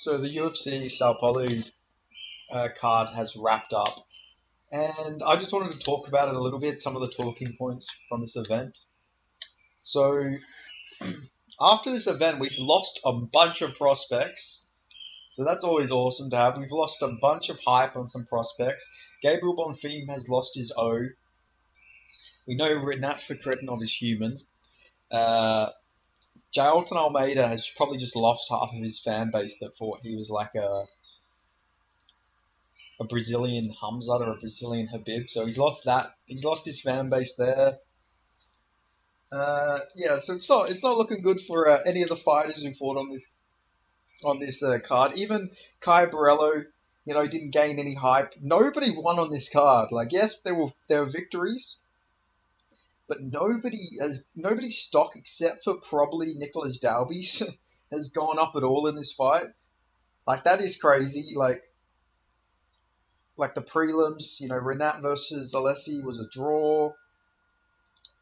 So the UFC Sao Paulo card has wrapped up, and I just wanted to talk about it a little bit, some of the talking points from this event. So after this event, we've lost a bunch of prospects, so that's always awesome to have. We've lost a bunch of hype on some prospects. Gabriel Bonfim has lost his O. We know Renat Fikretinov is humans. Uh, Jailton Almeida has probably just lost half of his fan base that thought he was like a Brazilian Hamzat or a Brazilian Habib. So he's lost that. He's lost his fan base there. Yeah, so it's not looking good for any of the fighters who fought on this card. Even Kai Borello, didn't gain any hype. Nobody won on this card. Like, yes, there were victories, but nobody's stock except for probably Nicholas Dalby's has gone up at all in this fight. Like, that is crazy. Like the prelims, Renat versus Alessi was a draw.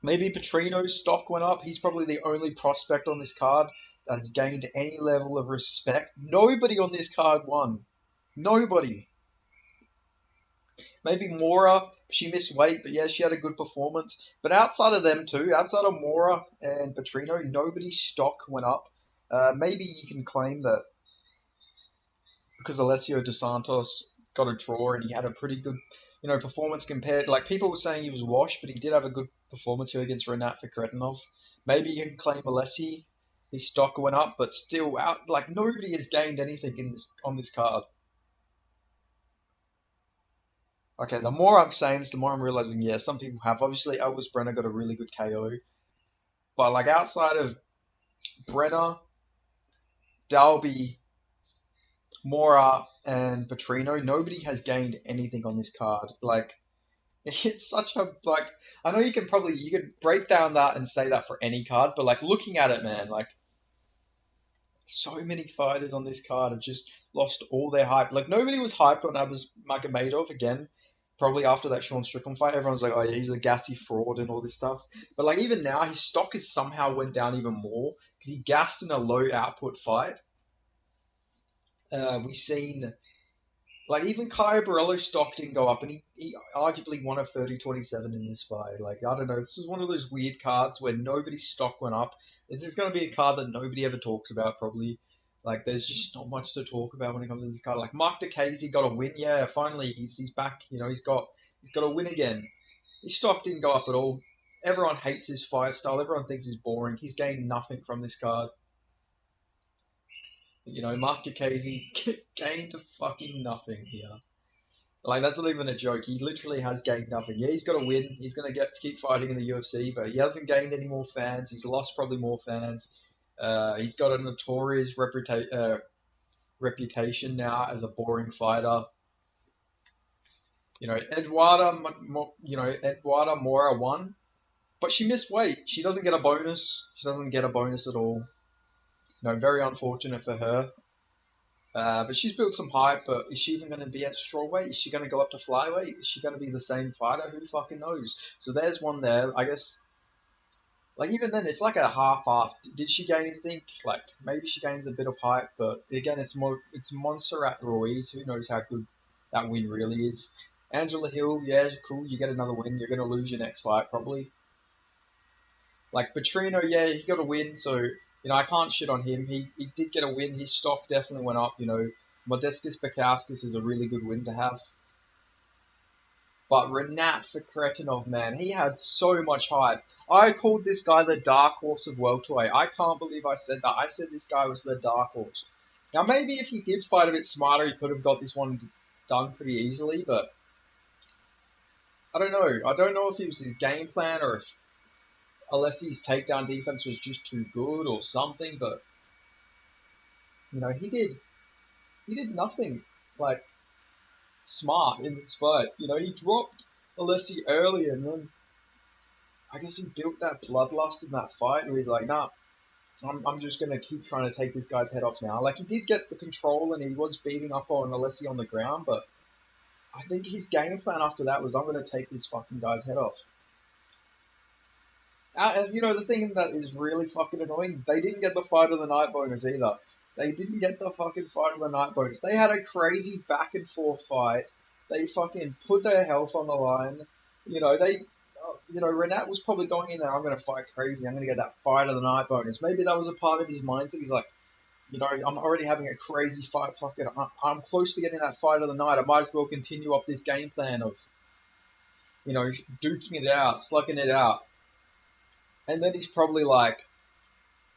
Maybe Petrino's stock went up. He's probably the only prospect on this card that has gained any level of respect. Nobody on this card won. Nobody. Maybe Mora, she missed weight, but yeah, she had a good performance. But outside of them two, outside of Mora and Petrino, nobody's stock went up. Maybe you can claim that because Alessio Dos Santos got a draw and he had a pretty good, performance compared. Like, people were saying he was washed, but he did have a good performance here against Renat Fikretinov. Maybe you can claim Alessi, his stock went up, but still out. Like, nobody has gained anything on this card. Okay, the more I'm saying this, the more I'm realizing, yeah, some people have. Obviously, Elvis Brenner got a really good KO, but like outside of Brenner, Dalby, Mora, and Petrino, nobody has gained anything on this card. Like, it's such a, like, I know you could break down that and say that for any card, but like looking at it, man, like so many fighters on this card have just lost all their hype. Like, nobody was hyped on Abus Magomedov again. Probably after that Sean Strickland fight, everyone's like, "Oh yeah, he's a gassy fraud" and all this stuff. But like, even now, his stock has somehow went down even more because he gassed in a low output fight. We've seen, like, even Kaya Borello's stock didn't go up, and he arguably won a 30-27 in this fight. Like, I don't know, this is one of those weird cards where nobody's stock went up. This is going to be a card that nobody ever talks about, probably. Like, there's just not much to talk about when it comes to this card. Like, Mark DeCasey got a win. Yeah, finally, he's back. He's got a win again. His stock didn't go up at all. Everyone hates his fight style. Everyone thinks he's boring. He's gained nothing from this card. Mark DeCasey gained fucking nothing here. Like, that's not even a joke. He literally has gained nothing. Yeah, he's got to win. He's going to keep fighting in the UFC, but he hasn't gained any more fans. He's lost probably more fans. He's got a notorious reputation now as a boring fighter. Eduarda Mora won, but she missed weight. She doesn't get a bonus. She doesn't get a bonus at all. Very unfortunate for her. But she's built some hype, but is she even going to be at strawweight? Is she going to go up to flyweight? Is she going to be the same fighter? Who fucking knows? So there's one there. I guess, like, even then, it's like a half-half. Did she gain anything? Like, maybe she gains a bit of hype, but again, it's Montserrat Ruiz. Who knows how good that win really is? Angela Hill, yeah, cool. You get another win. You're going to lose your next fight, probably. Like, Petrino, yeah, he got a win, so I can't shit on him. He did get a win. His stock definitely went up. Modestas Bakauskas is a really good win to have. But Renat Fikretinov, man, he had so much hype. I called this guy the dark horse of welterweight. I can't believe I said that. I said this guy was the dark horse. Now, maybe if he did fight a bit smarter, he could have got this one done pretty easily, but I don't know. I don't know if it was his game plan or if Alessi's takedown defense was just too good or something, but he did nothing like smart in this fight. He dropped Alessi early, and then I guess he built that bloodlust in that fight where he's like, nah, I'm just gonna keep trying to take this guy's head off now. Like, he did get the control and he was beating up on Alessi on the ground, but I think his game plan after that was, I'm gonna take this fucking guy's head off. And the thing that is really fucking annoying, they didn't get the fight of the night bonus either. They didn't get the fucking fight of the night bonus. They had a crazy back and forth fight. They fucking put their health on the line. Renat was probably going in there, I'm going to fight crazy. I'm going to get that fight of the night bonus. Maybe that was a part of his mindset. He's like, I'm already having a crazy fight. Fuck it. I'm close to getting that fight of the night. I might as well continue up this game plan of, duking it out, slugging it out. And then he's probably like,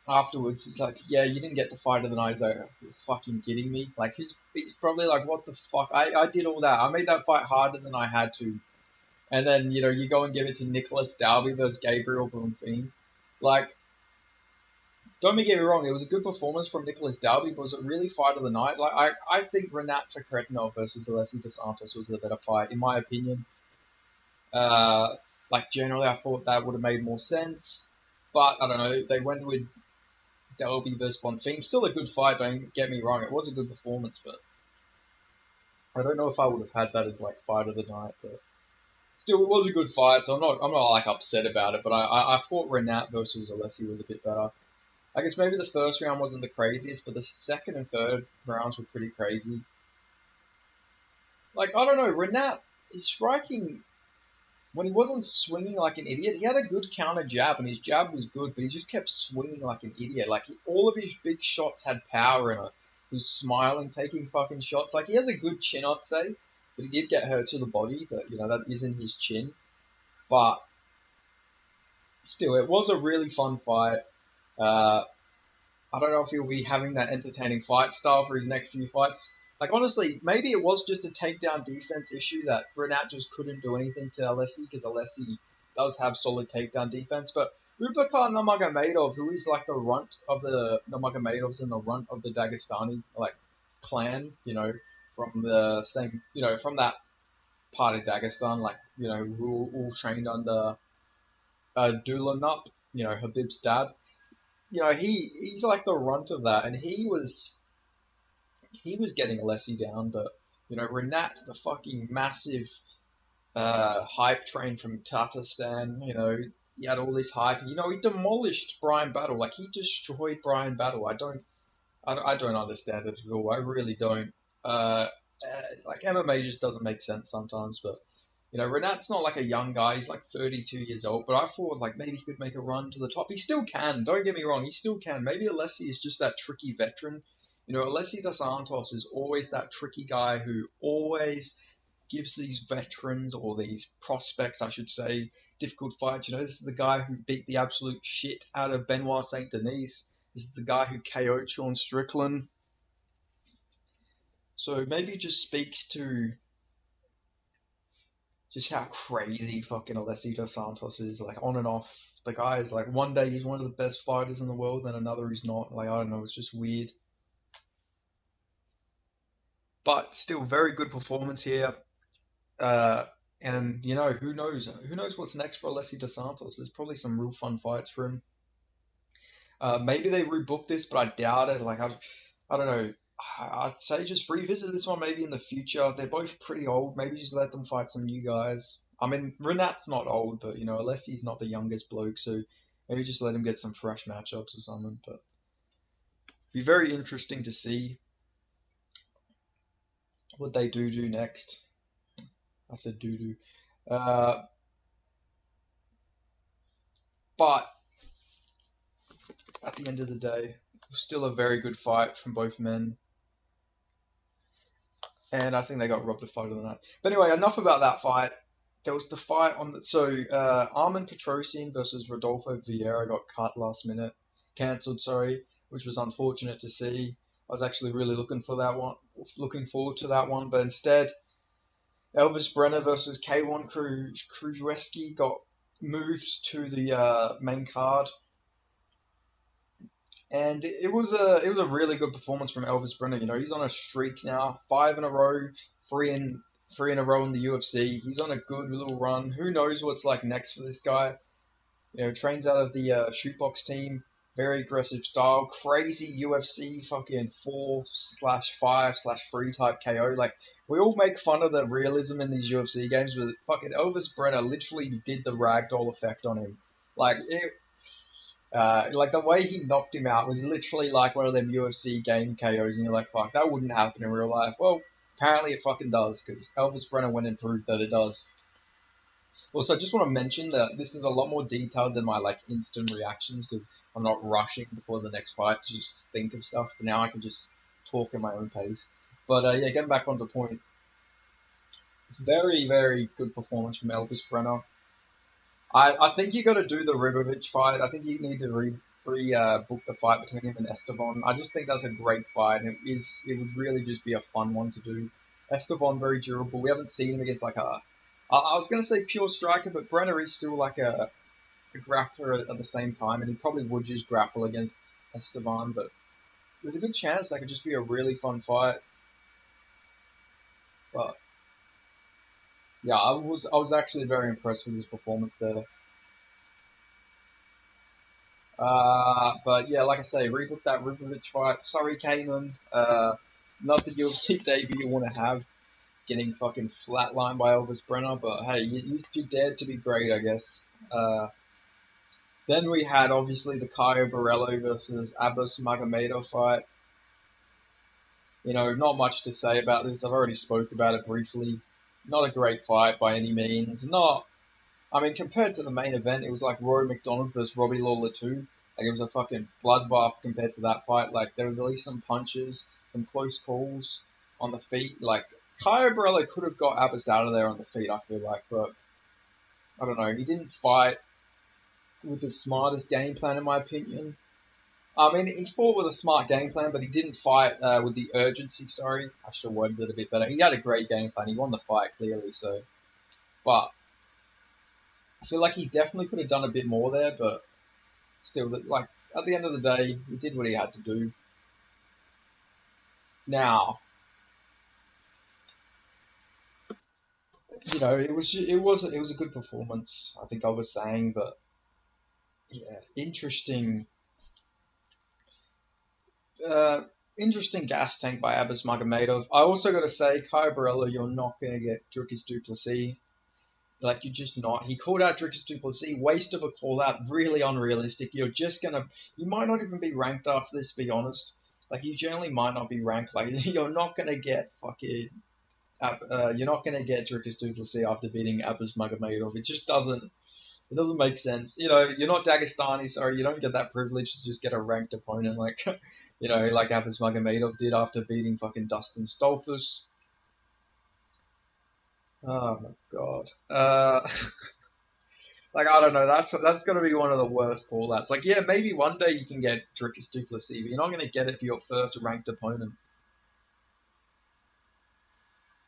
afterwards, it's like, yeah, you didn't get the fight of the night. He's like, you're fucking kidding me. Like, he's probably like, what the fuck? I did all that. I made that fight harder than I had to. And then, you go and give it to Nicholas Dalby versus Gabriel Bonfim. Like, don't get me wrong, it was a good performance from Nicholas Dalby, but was it really fight of the night? Like, I think Renat Fakretnov versus Alessi Dos Santos was the better fight, in my opinion. Generally, I thought that would have made more sense. But, I don't know, they went with Dalby versus Bonfim. Still a good fight, don't get me wrong. It was a good performance, but I don't know if I would have had that as, like, fight of the night, but still, it was a good fight, so I'm not like upset about it. But I thought Renat versus Alessi was a bit better. I guess maybe the first round wasn't the craziest, but the second and third rounds were pretty crazy. Like, I don't know, Renat, his striking, when he wasn't swinging like an idiot, he had a good counter jab, and his jab was good, but he just kept swinging like an idiot. Like, all of his big shots had power in it. He was smiling, taking fucking shots. Like, he has a good chin, I'd say, but he did get hurt to the body, but, that isn't his chin. But still, it was a really fun fight. I don't know if he'll be having that entertaining fight style for his next few fights. Like, honestly, maybe it was just a takedown defense issue that Renat just couldn't do anything to Alessi, because Alessi does have solid takedown defense. But Rubakar Nurmagomedov, who is like the runt of the Nurmagomedovs and the runt of the Dagestani clan, from the same, from that part of Dagestan, who all trained under Dulanup, Habib's dad. He's like the runt of that, and he was getting Alessi down, but Renat, the fucking massive hype train from Tatarstan, he had all this hype. He demolished Brian Battle, like he destroyed Brian Battle. I don't understand it at all. I really don't. MMA just doesn't make sense sometimes, but. Renat's not like a young guy. He's like 32 years old, but I thought maybe he could make a run to the top. He still can. Don't get me wrong. He still can. Maybe Alessi is just that tricky veteran. Alessi Dos Santos is always that tricky guy who always gives these veterans, or these prospects, I should say, difficult fights. This is the guy who beat the absolute shit out of Benoit Saint Denis. This is the guy who KO'd Sean Strickland. So maybe it just speaks to just how crazy fucking Alessi Dos Santos is, on and off. The guy is one day he's one of the best fighters in the world, then another he's not. I don't know, it's just weird. But still, very good performance here. And who knows? Who knows what's next for Alessi Dos Santos? There's probably some real fun fights for him. Maybe they rebook this, but I doubt it. I don't know. I'd say just revisit this one maybe in the future. They're both pretty old. Maybe just let them fight some new guys. I mean, Renat's not old, but Alessi's not the youngest bloke, so maybe just let him get some fresh matchups or something. But be very interesting to see what they do next. I said do. But at the end of the day, it was still a very good fight from both men. And I think they got robbed of fight of the night. But anyway, enough about that fight. There was the fight on Armen Petrosian versus Rodolfo Vieira got cut last minute, cancelled, which was unfortunate to see. I was actually really looking forward to that one, but instead, Elvis Brenner versus K1 Krujewski got moved to the main card. And it was a really good performance from Elvis Brenner. He's on a streak now, 5 in a row, three in a row in the UFC. He's on a good little run. Who knows what's next for this guy? Trains out of the shootbox team, very aggressive style, crazy UFC fucking 4/5/3 type KO. We all make fun of the realism in these UFC games, but fucking Elvis Brenner literally did the ragdoll effect on him. Like the way he knocked him out was literally like one of them UFC game KOs, and you're like, fuck, that wouldn't happen in real life. Well, apparently it fucking does, because Elvis Brenner went and proved that it does. Also, I just want to mention that this is a lot more detailed than my like instant reactions, because I'm not rushing before the next fight to just think of stuff. But now I can just talk at my own pace. But yeah, getting back on the point, very very good performance from Elvis Brenner. I think you got to do the Ribovic fight. I think you need to book the fight between him and Esteban. I just think that's a great fight, and it would really just be a fun one to do. Esteban very durable. We haven't seen him against like I was gonna say pure striker, but Brenner is still like a grappler at the same time, and he probably would just grapple against Esteban. But there's a good chance that could just be a really fun fight. But yeah, I was actually very impressed with his performance there. But yeah, like I say, rebook that Ribovic fight. Sorry, Kanan. Not the UFC debut you want to have, getting fucking flatlined by Elvis Brenner. But hey, you dared to be great, I guess. Then we had obviously the Caio Borrello versus Abbas Magomedov fight. You know, not much to say about this. I've already spoke about it briefly. Not a great fight by any means. Not I mean, compared to the main event, it was like Rory McDonald versus Robbie Lawler 2. Like, it was a fucking bloodbath compared to that fight. Like, there was at least some punches, some close calls on the feet. Like, Caio Borrello could have got Abbas out of there on the feet, I feel like. But, I don't know. He didn't fight with the smartest game plan, in my opinion. I mean, he fought with a smart game plan, but he didn't fight with the urgency. Sorry, I should have worded it a bit better. He had a great game plan. He won the fight, clearly, so. But I feel like he definitely could have done a bit more there, but still, like at the end of the day, he did what he had to do. Now, you know, it was a good performance. I think I was saying, but yeah, uh, interesting gas tank by Abbas Magomedov. I also got to say, Caio Borrello, you're not going to get Dricus du Plessis. Like, you're just not. He called out Dricus du Plessis, waste of a call out, really unrealistic. You might not even be ranked after this, to be honest. Like, you generally might not be ranked. Like, you're not going to get you're not going to get Dricus du Plessis after beating Abbas Magomedov. It doesn't make sense. You know, you're not Dagestani, so you don't get that privilege to just get a ranked opponent like, like Abbas Magomedov did after beating fucking Dustin Stolfus. Oh my god. Like I don't know, that's gonna be one of the worst call-outs. Like yeah, maybe one day you can get Dricus du Plessis, but you're not gonna get it for your first ranked opponent.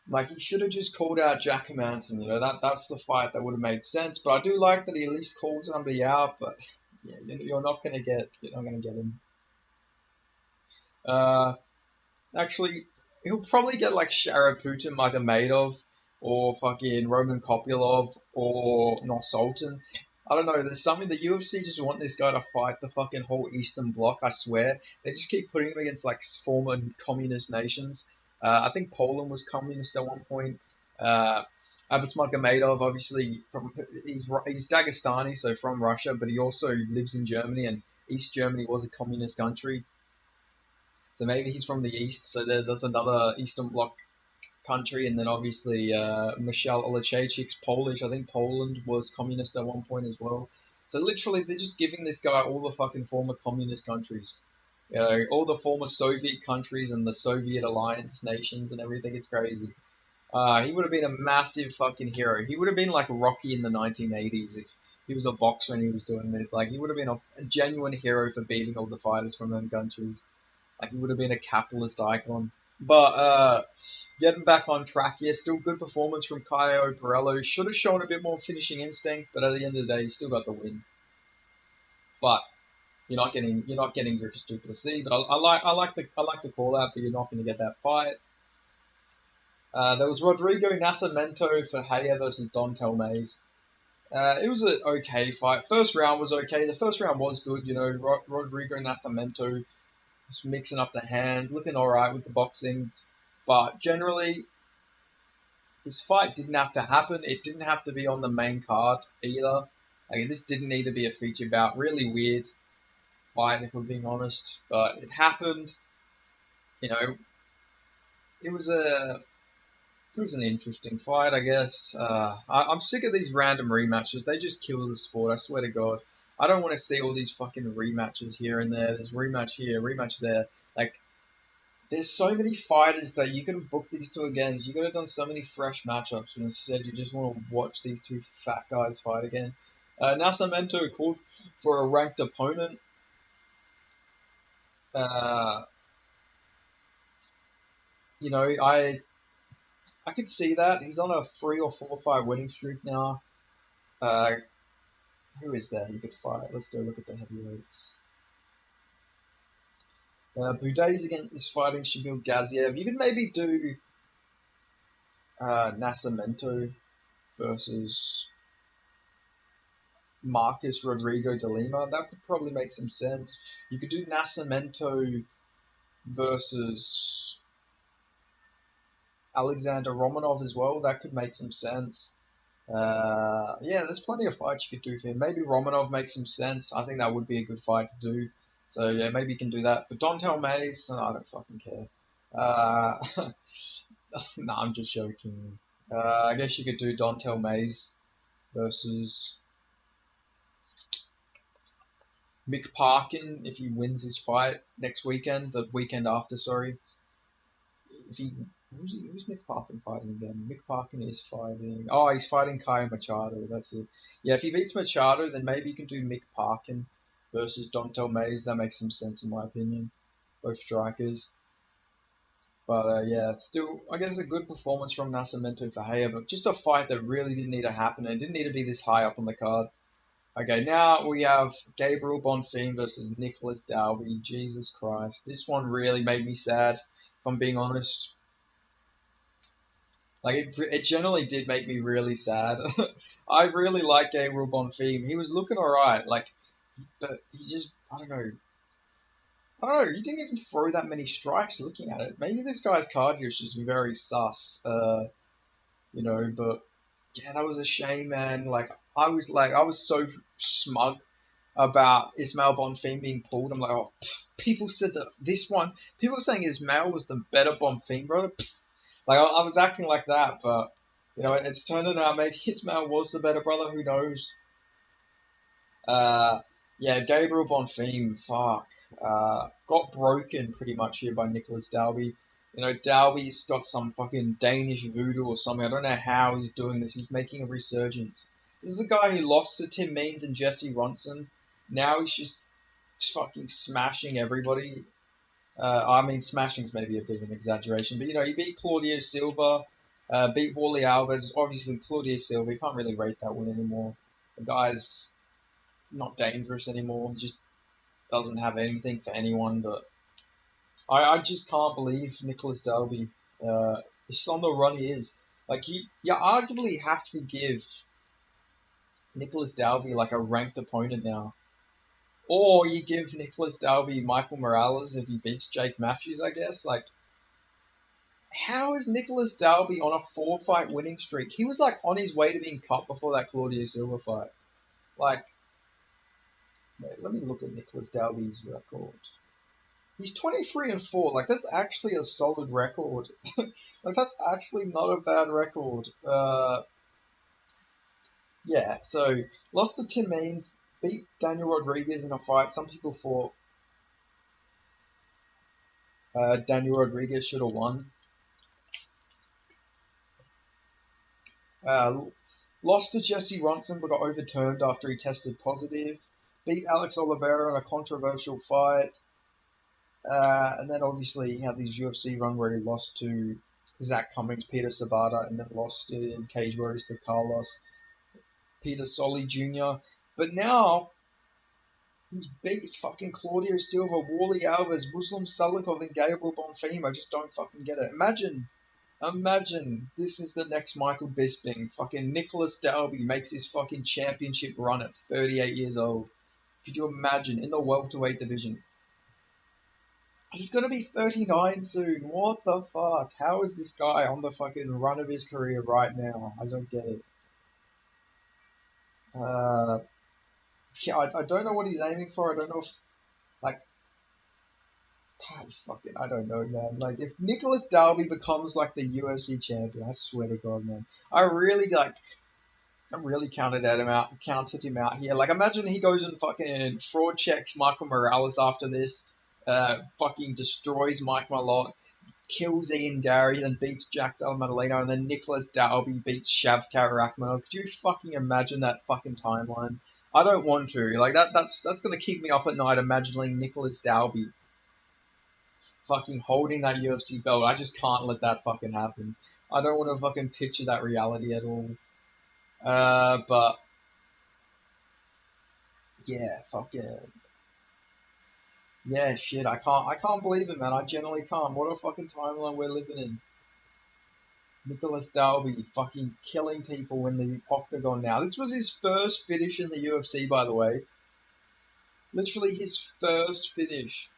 Like he should have just called out Jack Manson. That's the fight that would have made sense. But I do like that he at least called somebody out. But yeah, you're not gonna get him. Uh, Actually, he'll probably get like Sharaputin Magomedov or fucking Roman Kopylov or Sultan. I don't know. There's something the UFC just want this guy to fight the fucking whole Eastern Bloc. I swear they just keep putting him against like former communist nations. I think Poland was communist at one point. Uh, Abbas Magomedov, obviously he's Dagestani, so from Russia, but he also lives in Germany, and East Germany was a communist country. So maybe he's from the east. So that's another Eastern Bloc country, and then obviously Michelle Olechejczyk's Polish. I think Poland was communist at one point as well. So literally, they're just giving this guy all the fucking former communist countries, all the former Soviet countries and the Soviet alliance nations and everything. It's crazy. He would have been a massive fucking hero. He would have been like Rocky in the 1980s if he was a boxer and he was doing this. Like he would have been a genuine hero for beating all the fighters from them countries. Like he would have been a capitalist icon. But getting back on track, yeah, still good performance from Caio Borrello. Should have shown a bit more finishing instinct, but at the end of the day, he still got the win. But you're not getting Dricus du Plessis. But I like the call out, but you're not going to get that fight. There was Rodrigo Nascimento for Haya versus Don Telmaze. It was an okay fight. First round was okay. The first round was good. Rodrigo Nascimento just mixing up the hands, looking all right with the boxing. But generally, this fight didn't have to happen. It didn't have to be on the main card either. Like, this didn't need to be a feature bout. Really weird. fight, if we're being honest. But it happened. You know, it was a it was an interesting fight, I guess. I'm sick of these random rematches. They just kill the sport. I swear to God. I don't want to see all these fucking rematches here and there. There's rematch here, rematch there. Like, there's so many fighters that you could have booked these two against. You could have done so many fresh matchups, but instead you just want to watch these two fat guys fight again. Nascimento called for a ranked opponent. Uh, you know, I could see that. He's on a 3 or 4 fight winning streak now. Uh, who is there he could fight? Let's go look at the heavyweights. Buday's against is fighting Shamil Gaziev. You could maybe do Nascimento versus Marcus Rodrigo de Lima. That could probably make some sense. You could do Nascimento versus Alexander Romanov as well. That could make some sense. Yeah, there's plenty of fights you could do for him. Maybe Romanov makes some sense. I think that would be a good fight to do. So yeah, maybe you can do that. But Dontel Mays, I don't fucking care. Uh, no, I'm just joking. I guess you could do Dontel Mays versus Mick Parkin if he wins his fight next weekend, the weekend after, sorry. If he who's Mick Parkin fighting again? Mick Parkin is fighting. Oh, he's fighting Kaya Machado. That's it. Yeah, if he beats Machado, then maybe you can do Mick Parkin versus Dontel Mays. That makes some sense in my opinion. Both strikers. But yeah, still, I guess a good performance from Nascimento for Haya, but just a fight that really didn't need to happen. It didn't need to be this high up on the card. Okay, now we have Gabriel Bonfim versus Nicholas Dalby. Jesus Christ. This one really made me sad, if I'm being honest. Like, it generally did make me really sad. I really like Gabriel Bonfim. He was looking alright, like, but he just, I don't know, he didn't even throw that many strikes looking at it. Maybe this guy's cardio is just very sus, but yeah, that was a shame, man. I was so smug about Ismail Bonfim being pulled. I'm like, oh, people said that people were saying Ismail was the better Bonfim brother. Like, I was acting like that, but, it's turning out maybe Ismail was the better brother. Who knows? Uh, yeah, Gabriel Bonfim, fuck, got broken pretty much here by Nicholas Dalby. Dalby's got some fucking Danish voodoo or something. I don't know how he's doing this. He's making a resurgence. This is a guy who lost to Tim Means and Jesse Ronson. Now he's just fucking smashing everybody. I mean, smashing's maybe a bit of an exaggeration, but he beat Claudio Silva, beat Wally Alves. Obviously, Claudio Silva, you can't really rate that one anymore. The guy's not dangerous anymore. He just doesn't have anything for anyone. But I just can't believe Nicholas Dalby. It's on the run he is. Like, you arguably have to give Nicholas Dalby like a ranked opponent now. Or you give Nicholas Dalby Michael Morales if he beats Jake Matthews, I guess. Like, how is Nicholas Dalby on a 4-fight winning streak? He was like on his way to being cut before that Claudio Silva fight. Like, wait, let me look at Nicholas Dalby's record. He's 23-4. Like, that's actually a solid record. Like, that's actually not a bad record. Yeah, so lost to Tim Means, beat Daniel Rodriguez in a fight. Some people thought Daniel Rodriguez should have won. Lost to Jesse Ronson but got overturned after he tested positive. Beat Alex Oliveira in a controversial fight. And then obviously he had this UFC run where he lost to Zach Cummings, Peter Sabata, and then lost in Cage Warriors to Carlos Peter Solly Jr. But now he's beat fucking Claudio Silva, Wally Alves, Muslim Salikov, and Gabriel Bonfim. I just don't fucking get it. Imagine this is the next Michael Bisping. Fucking Nicholas Dalby makes his fucking championship run at 38 years old. Could you imagine? In the welterweight division. He's going to be 39 soon. What the fuck? How is this guy on the fucking run of his career right now? I don't get it. Yeah, I don't know what he's aiming for. I don't know if fucking, I don't know, man. Like, if Nicholas Dalby becomes like the UFC champion, I swear to God, man, I really like. I really counted him out here. Like, imagine he goes and fucking fraud checks Michael Morales after this, fucking destroys Mike Malott, kills Ian Gary, then beats Jack Del Madaleno, and then Nicholas Dalby beats Shavkat Rakhmonov. Could you fucking imagine that fucking timeline? I don't want to. Like, that's gonna keep me up at night imagining Nicholas Dalby fucking holding that UFC belt. I just can't let that fucking happen. I don't want to fucking picture that reality at all. But yeah, fucking yeah, shit. I can't believe it, man. I genuinely can't. What a fucking timeline we're living in. Nicholas Dalby fucking killing people in the octagon now. This was his first finish in the UFC, by the way. Literally his first finish.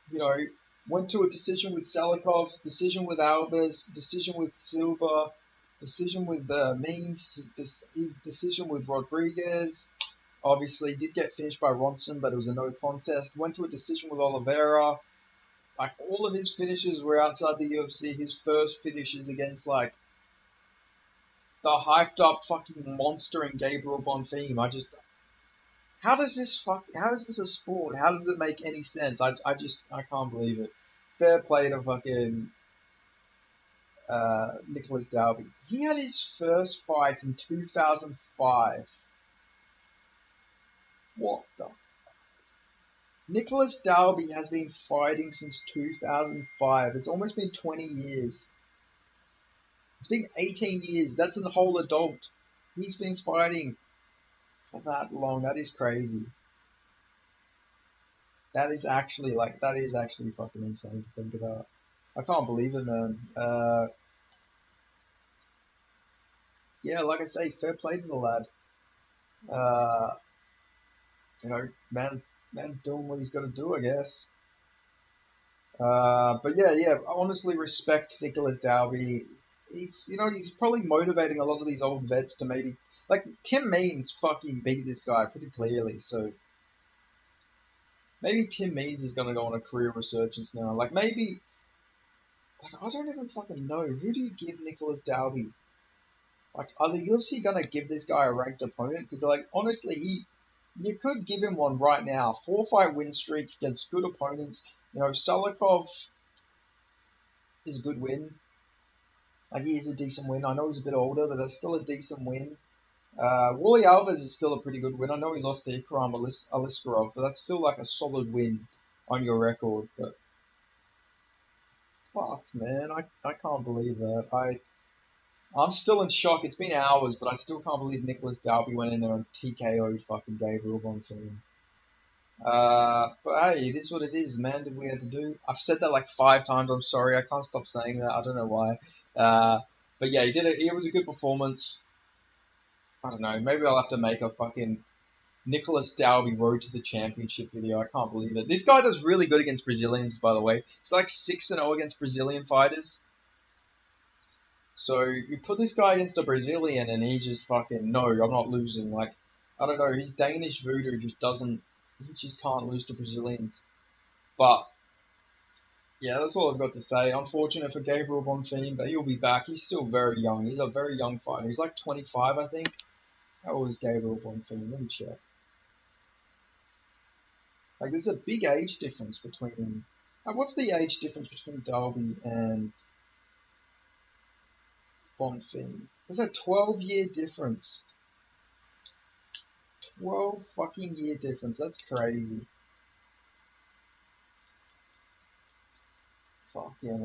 You know, went to a decision with Salikov, decision with Alves, decision with Silva, decision with Means, decision with Rodriguez. Obviously, did get finished by Ronson, but it was a no contest. Went to a decision with Oliveira. Like, all of his finishes were outside the UFC. His first finishes against, like, the hyped up fucking monster in Gabriel Bonfim. How is this a sport? How does it make any sense? I can't believe it. Fair play to fucking Nicholas Dalby. He had his first fight in 2005. What the? Nicholas Dalby has been fighting since 2005. It's almost been 20 years. It's been 18 years. That's a whole adult. He's been fighting for that long. That is crazy. That is actually fucking insane to think about. I can't believe it, man. Yeah, like I say, fair play to the lad. Uh, you know, man's doing what he's got to do, I guess. But yeah, I honestly respect Nicholas Dalby. He's probably motivating a lot of these old vets to maybe, like, Tim Means fucking beat this guy pretty clearly, so maybe Tim Means is gonna go on a career resurgence now. Like, maybe, like, I don't even fucking know. Who do you give Nicholas Dalby? Like, are the UFC gonna give this guy a ranked opponent? Because, like, honestly, you could give him one right now. 4-fight win streak against good opponents. You know, Solikov is a good win. Like, he is a decent win. I know he's a bit older, but that's still a decent win. Wally Alves is still a pretty good win. I know he lost to Ikram Aliskerov, but that's still like a solid win on your record. But fuck, man, I can't believe that. I'm still in shock. It's been hours, but I still can't believe Nicholas Dalby went in there and TKO'd fucking Gabriel Bonfim. But hey, it is what it is, man. Did we have to do? I've said that like 5 times. I'm sorry. I can't stop saying that. I don't know why. But yeah, he did it. It was a good performance. I don't know. Maybe I'll have to make a fucking Nicholas Dalby road to the championship video. I can't believe it. This guy does really good against Brazilians, by the way. He's like 6-0 against Brazilian fighters. So you put this guy against a Brazilian and he just fucking, no, I'm not losing. Like, I don't know. His Danish voodoo just doesn't, he just can't lose to Brazilians. But yeah, that's all I've got to say. Unfortunate for Gabriel Bonfim, but he'll be back. He's still very young. He's a very young fighter. He's like 25, I think. How old is Gabriel Bonfim? Let me check. Like, there's a big age difference between. Like, what's the age difference between Dalby and Bonfim? There's a 12-year difference. 12 fucking year difference. That's crazy. Fuck yeah.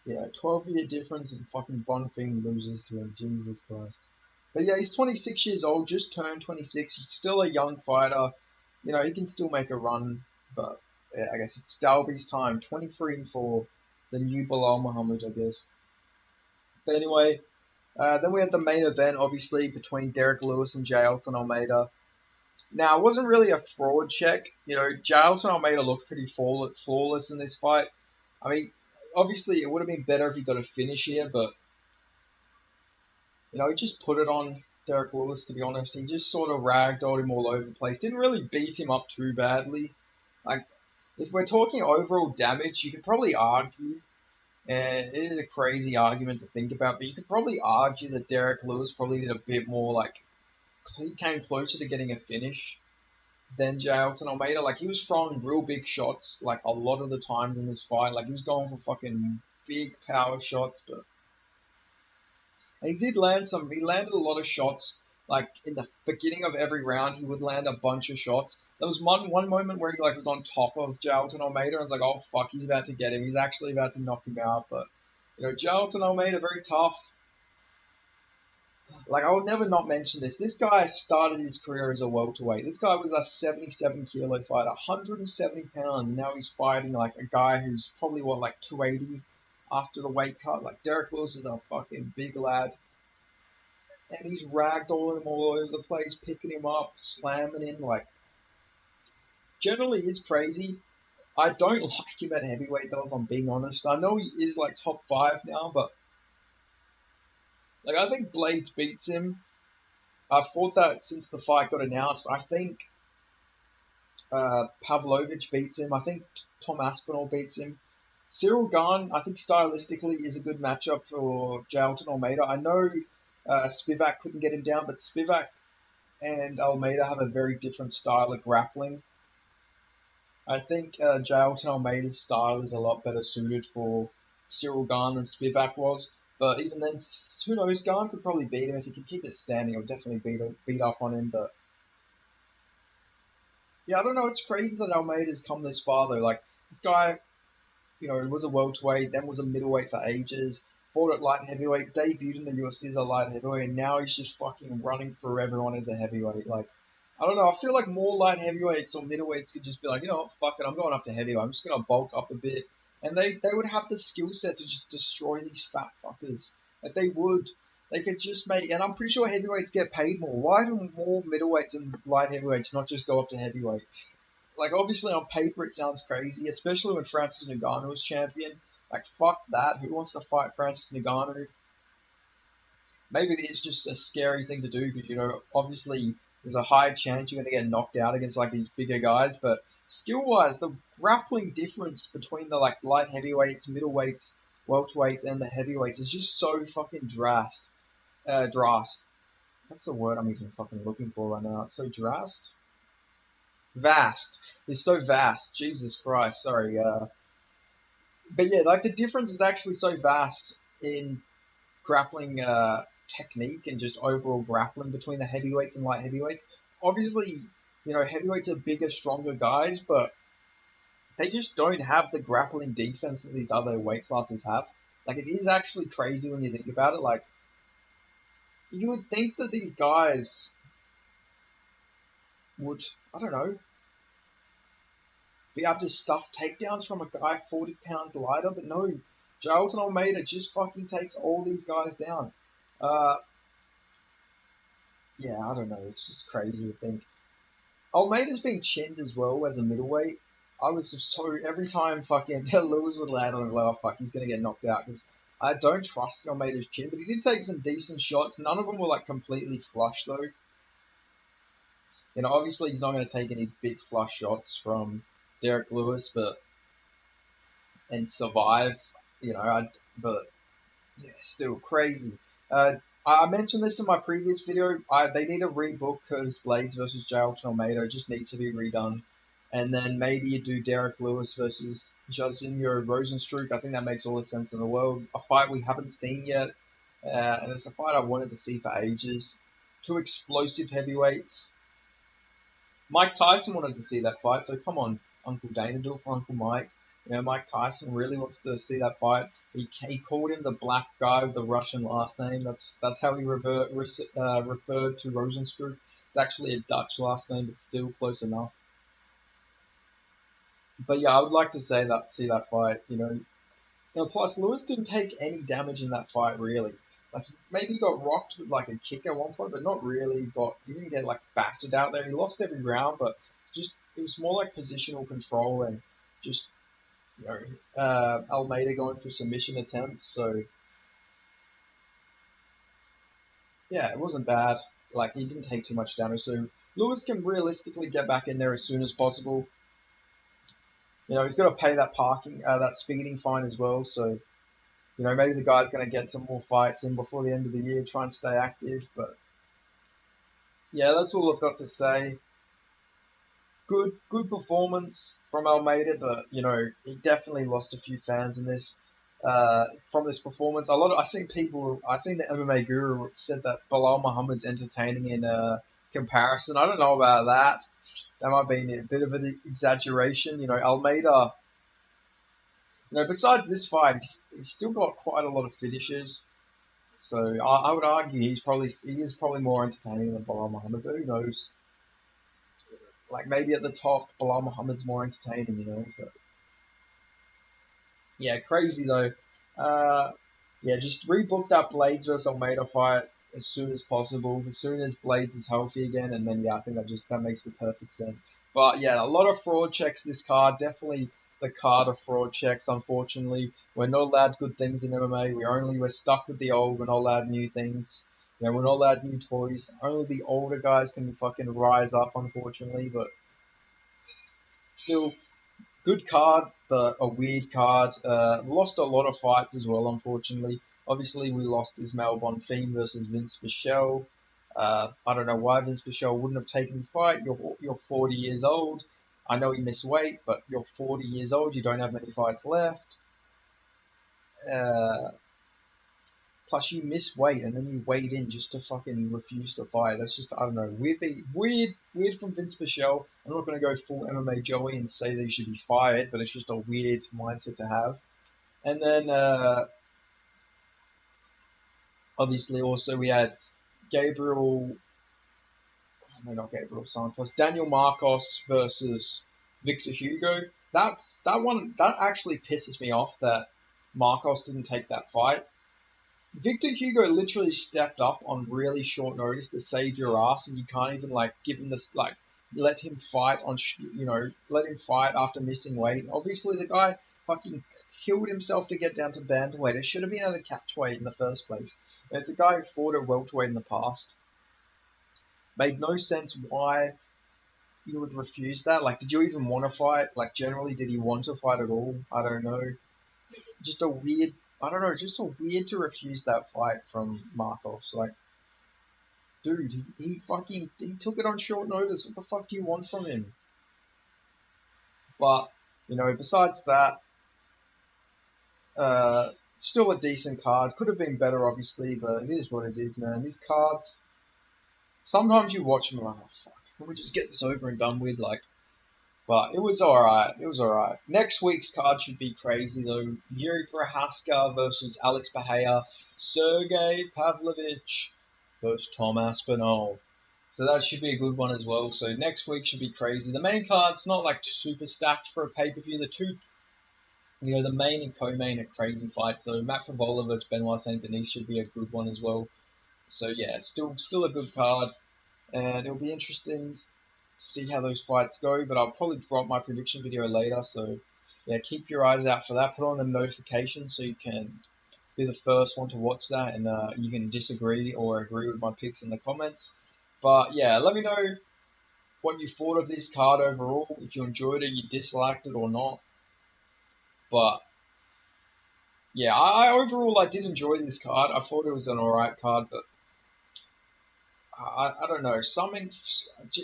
Yeah, 12-year difference and fucking Bonfim loses to him. Jesus Christ. But yeah, he's 26 years old, just turned 26. He's still a young fighter. You know, he can still make a run, but yeah, I guess it's Dalby's time. 23-4, the new Bilal Muhammad, I guess. But anyway, then we had the main event, obviously, between Derek Lewis and Jailton Almeida. Now, it wasn't really a fraud check. You know, Jailton Almeida looked pretty flawless in this fight. I mean, obviously, it would have been better if he got a finish here, but He just put it on Derek Lewis, to be honest. He just sort of ragdolled him all over the place. Didn't really beat him up too badly. Like, if we're talking overall damage, you could probably argue, and it is a crazy argument to think about, but you could probably argue that Derek Lewis probably did a bit more, like, he came closer to getting a finish than Jailton Almeida. Like, he was throwing real big shots, like, a lot of the times in this fight. Like, he was going for fucking big power shots, but and he did land some. He landed a lot of shots. Like in the beginning of every round, he would land a bunch of shots. There was one moment where he like was on top of Jailton Almeida, and I was like, oh fuck, he's about to get him. He's actually about to knock him out. But Jailton Almeida very tough. Like I would never not mention this. This guy started his career as a welterweight. This guy was a 77 kilo fighter, 170 pounds, and now he's fighting like a guy who's probably what like 280 after the weight cut. Like Derek Lewis is a fucking big lad, and he's ragdolling him all over the place, picking him up, slamming him. Like, generally is crazy. I don't like him at heavyweight, though, if I'm being honest. I know he is, like, top 5 now, but, like, I think Blades beats him. I've thought that since the fight got announced. I think Pavlovich beats him. I think Tom Aspinall beats him. Cyril Gane, I think stylistically, is a good matchup for Jailton Almeida. I know Spivak couldn't get him down, but Spivak and Almeida have a very different style of grappling. I think Jailton Almeida's style is a lot better suited for Cyril Gane than Spivak was. But even then, who knows? Gane could probably beat him if he could keep it standing. He'll definitely beat up on him. But yeah, I don't know. It's crazy that Almeida's come this far though. Like this guy, he was a welterweight, then was a middleweight for ages. Fought at light heavyweight, debuted in the UFC as a light heavyweight, and now he's just fucking running for everyone as a heavyweight. Like, I don't know. I feel like more light heavyweights or middleweights could just be like, you know what, fuck it, I'm going up to heavyweight. I'm just gonna bulk up a bit, and they would have the skill set to just destroy these fat fuckers. Like they would. They could just make, and I'm pretty sure heavyweights get paid more. Why do more middleweights and light heavyweights not just go up to heavyweight? Like obviously on paper it sounds crazy, especially when Francis Ngannou was champion. Like fuck that. Who wants to fight Francis Ngannou? Maybe it is just a scary thing to do because obviously there's a high chance you're going to get knocked out against like these bigger guys. But skill wise, the grappling difference between the like light heavyweights, middleweights, welterweights, and the heavyweights is just so fucking drastic. Drast. That's the word I'm even fucking looking for right now. It's so drast. Vast. It's so vast. Jesus Christ. Sorry. But yeah, like the difference is actually so vast in grappling technique and just overall grappling between the heavyweights and light heavyweights. Obviously, heavyweights are bigger, stronger guys, but they just don't have the grappling defense that these other weight classes have. Like it is actually crazy when you think about it. Like you would think that these guys would, I don't know, be able to stuff takedowns from a guy 40 pounds lighter, but no, Jailton Almeida just fucking takes all these guys down. Yeah, I don't know, it's just crazy to think. Almeida's been chinned as well as a middleweight. I was just so, every time fucking Lewis would land on him, like, oh fuck, he's gonna get knocked out, because I don't trust Almeida's chin, but he did take some decent shots. None of them were like completely flush though. Obviously he's not going to take any big flush shots from Derek Lewis, and survive. But yeah, still crazy. I mentioned this in my previous video. They need to rebook Curtis Blades versus Jailton Almeida. It just needs to be redone. And then maybe you do Derek Lewis versus Jairzinho Rozenstruik. I think that makes all the sense in the world. A fight we haven't seen yet. And it's a fight I wanted to see for ages. Two explosive heavyweights. Mike Tyson wanted to see that fight, so come on, Uncle Dana, do it for Uncle Mike. Mike Tyson really wants to see that fight. He called him the black guy with the Russian last name. That's how he referred to Rozenstruik. It's actually a Dutch last name, but still close enough. But yeah, I would like to see that fight. Plus Lewis didn't take any damage in that fight really. Like he maybe got rocked with like a kick at one point, but not really. He didn't get like battered out there. He lost every round, but just it was more like positional control and just Almeida going for submission attempts. So yeah, it wasn't bad. Like he didn't take too much damage, so Lewis can realistically get back in there as soon as possible. You know, he's got to pay that that speeding fine as well. So you know, maybe the guy's going to get some more fights in before the end of the year, try and stay active. But yeah, that's all I've got to say. Good performance from Almeida, but you know he definitely lost a few fans in this from this performance. I seen the MMA Guru said that Bilal Muhammad's entertaining in comparison. I don't know about that. That might be a bit of an exaggeration. You know, Almeida. You know, besides this fight, he's still got quite a lot of finishes. So I would argue he is probably more entertaining than Bilal Muhammad. But who knows? Like maybe at the top, Bilal Muhammad's more entertaining. You know, but yeah, crazy though. Uh, yeah, just rebook that Blades versus Almeida fight as soon as possible, as soon as Blades is healthy again, and then yeah, I think that makes the perfect sense. But yeah, a lot of fraud checks this card. Definitely the card of fraud checks. Unfortunately, we're not allowed good things in MMA. We're stuck with the old. We're not allowed new things. You know, we're not allowed new toys. Only the older guys can fucking rise up, unfortunately. But still, good card, but a weird card. Lost a lot of fights as well, unfortunately. Obviously, we lost Ismail Bonfim versus Vince Michel. I don't know why Vince Michel wouldn't have taken the fight. You're 40 years old. I know you miss weight, but you're 40 years old. You don't have many fights left. Uh, Plus, you miss weight and then you weighed in just to fucking refuse to fight. That's just, I don't know, weird from Vince Michel. I'm not going to go full MMA Joey and say that he should be fired, but it's just a weird mindset to have. And then, obviously, also we had Gabriel, no, not Gabriel Santos, Daniel Marcos versus Victor Hugo. That one that actually pisses me off that Marcos didn't take that fight. Victor Hugo literally stepped up on really short notice to save your ass, and you can't even like give him this like let him fight let him fight after missing weight. Obviously, the guy fucking killed himself to get down to bantamweight. It should have been at a catchweight in the first place. And it's a guy who fought at welterweight in the past. Made no sense why you would refuse that. Like, did you even want to fight? Like, generally, did he want to fight at all? I don't know. Just a weird I don't know, just a weird to refuse that fight from Marcos. Like, dude, he took it on short notice. What the fuck do you want from him? But you know, besides that, uh, still a decent card. Could have been better, obviously, but it is what it is, man. These cards, sometimes you watch them like, oh fuck, can we just get this over and done with? Like, but it was alright. It was alright. Next week's card should be crazy though. Yuri Prohaska versus Alex Bahia. Sergey Pavlovich versus Tom Aspinall. So that should be a good one as well. So next week should be crazy. The main card's not like super stacked for a pay per view. The two, you know, the main and co-main are crazy fights. So Matt Favola versus Benoit Saint Denis should be a good one as well. So yeah, still a good card, and it'll be interesting to see how those fights go, but I'll probably drop my prediction video later. So, yeah, keep your eyes out for that. Put on the notifications so you can be the first one to watch that, and you can disagree or agree with my picks in the comments. But yeah, let me know what you thought of this card overall. If you enjoyed it, you disliked it or not. But yeah, I did enjoy this card. I thought it was an alright card, but I don't know.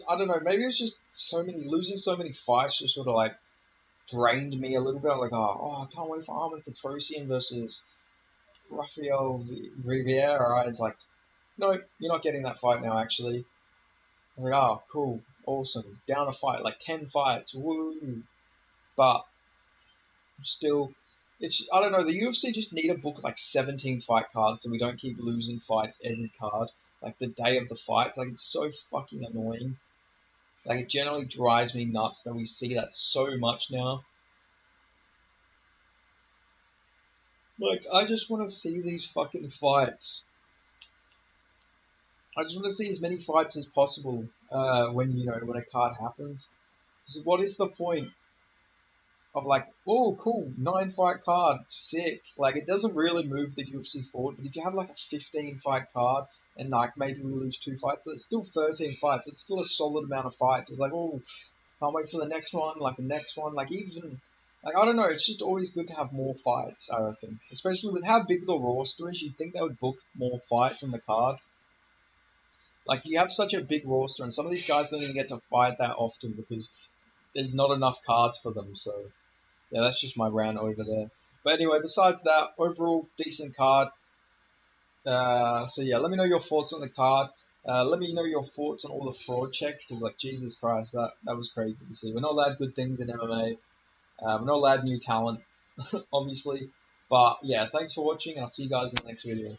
I don't know. Maybe it's just losing so many fights just sort of like drained me a little bit. Like, I can't wait for Armin Petrosian versus Rafael Rivera. It's like, no, you're not getting that fight now, actually. I was like, oh, cool, awesome. Down a fight, like 10 fights, woo. But still, I don't know, the UFC just need to book like 17 fight cards so we don't keep losing fights every card. Like the day of the fights, like it's so fucking annoying. Like it generally drives me nuts that we see that so much now. Like, I just want to see these fucking fights. I just want to see as many fights as possible when a card happens. So what is the point? of like, oh, cool, 9 fight card, sick. Like, it doesn't really move the UFC forward, but if you have like a 15 fight card and like maybe we lose 2 fights, that's still 13 fights. It's still a solid amount of fights. It's like, oh, can't wait for the next one, like the next one, like even. Like, I don't know, it's just always good to have more fights, I reckon. Especially with how big the roster is, you'd think they would book more fights on the card. Like, you have such a big roster, and some of these guys don't even get to fight that often because there's not enough cards for them, so yeah, that's just my rant over there. But anyway, besides that, overall decent card. So yeah, let me know your thoughts on the card. Let me know your thoughts on all the fraud checks, because like Jesus Christ, that was crazy to see. We're not allowed good things in MMA. We're not allowed new talent, obviously. But yeah, thanks for watching, and I'll see you guys in the next video.